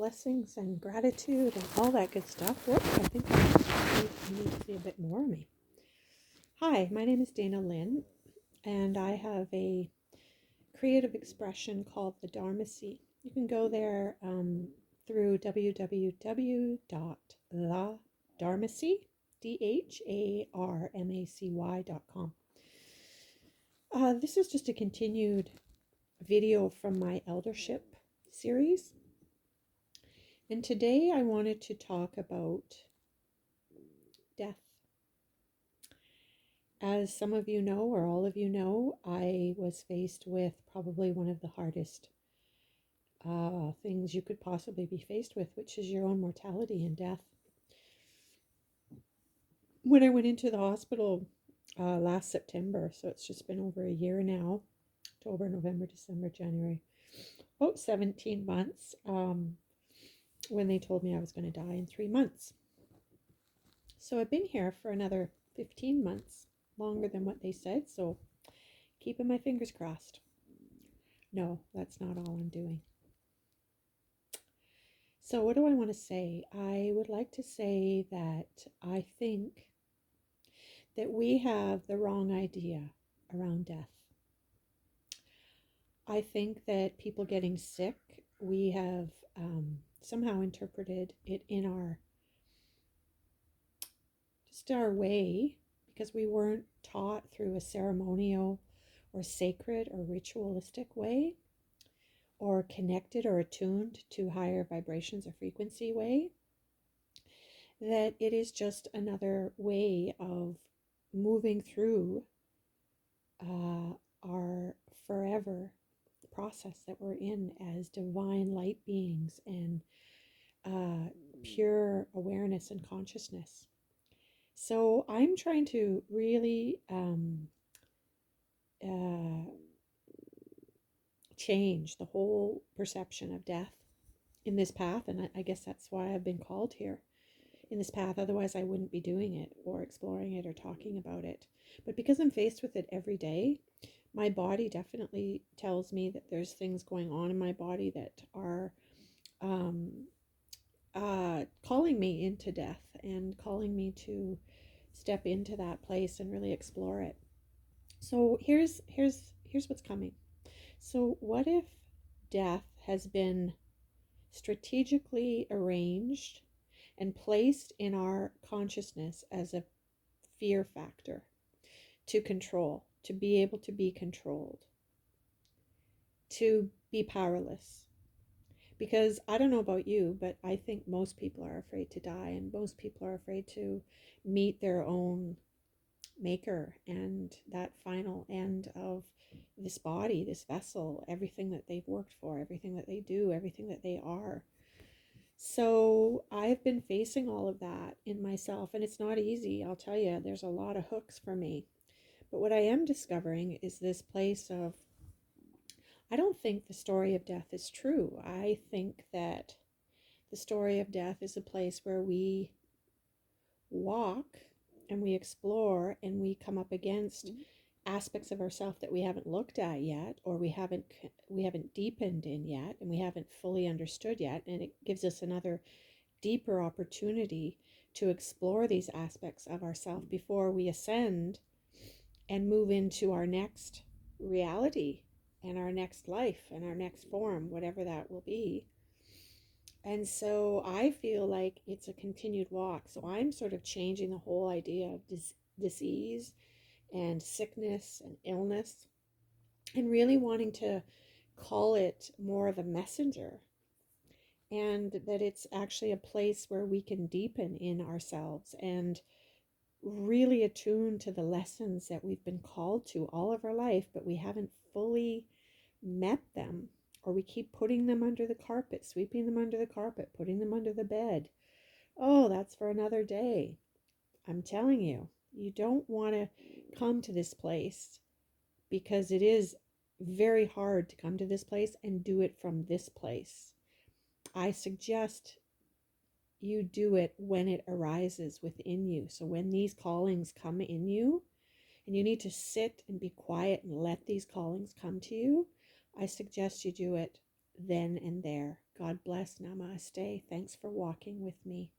blessings and gratitude and all that good stuff. Whoops, I think I need to see a bit more of me. Hi, my name is Dana Lynn, and I have a creative expression called the Dharmacy. You can go there through www.thedharmacy, DHARMACY.com. This is just a continued video from my eldership series. And today I wanted to talk about death. As some of you know, or all of you know, I was faced with probably one of the hardest things you could possibly be faced with, which is your own mortality and death. When I went into the hospital last September, so it's just been over a year now, October, November, December, January, about 17 months, when they told me I was going to die in 3 months. So I've been here for another 15 months, longer than what they said, so keeping my fingers crossed. No, that's not all I'm doing. So what do I want to say? I would like to say that I think that we have the wrong idea around death. I think that people getting sick, we have somehow interpreted it in our way, because we weren't taught through a ceremonial or sacred or ritualistic way, or connected or attuned to higher vibrations or frequency way, that it is just another way of moving through our forever process that we're in as divine light beings and pure awareness and consciousness. So I'm trying to really change the whole perception of death in this path, and I guess that's why I've been called here in this path. Otherwise I wouldn't be doing it or exploring it or talking about it. But because I'm faced with it every day, my body definitely tells me that there's things going on in my body that are calling me into death and calling me to step into that place and really explore it. So here's what's coming. So what if death has been strategically arranged and placed in our consciousness as a fear factor to control, to be able to be controlled, to be powerless? Because I don't know about you, but I think most people are afraid to die, and most people are afraid to meet their own maker and that final end of this body, this vessel, everything that they've worked for, everything that they do, everything that they are. So I've been facing all of that in myself, and it's not easy. I'll tell you, there's a lot of hooks for me. But what I am discovering is this place of, I don't think the story of death is true. I think that the story of death is a place where we walk and we explore and we come up against aspects of ourselves that we haven't looked at yet, or we haven't deepened in yet, and we haven't fully understood yet, and it gives us another deeper opportunity to explore these aspects of ourselves before we ascend and move into our next reality and our next life and our next form, whatever that will be. And so I feel like it's a continued walk. So I'm sort of changing the whole idea of disease and sickness and illness, and really wanting to call it more of a messenger, and that it's actually a place where we can deepen in ourselves and really attune to the lessons that we've been called to all of our life, but we haven't fully met them, or we keep putting them under the carpet, sweeping them under the carpet, putting them under the bed. Oh, that's for another day. I'm telling you, you don't want to come to this place, because it is very hard to come to this place and do it from this place. I suggest you do it when it arises within you. So when these callings come in you, and you need to sit and be quiet and let these callings come to you, I suggest you do it then and there. God bless. Namaste. Thanks for walking with me.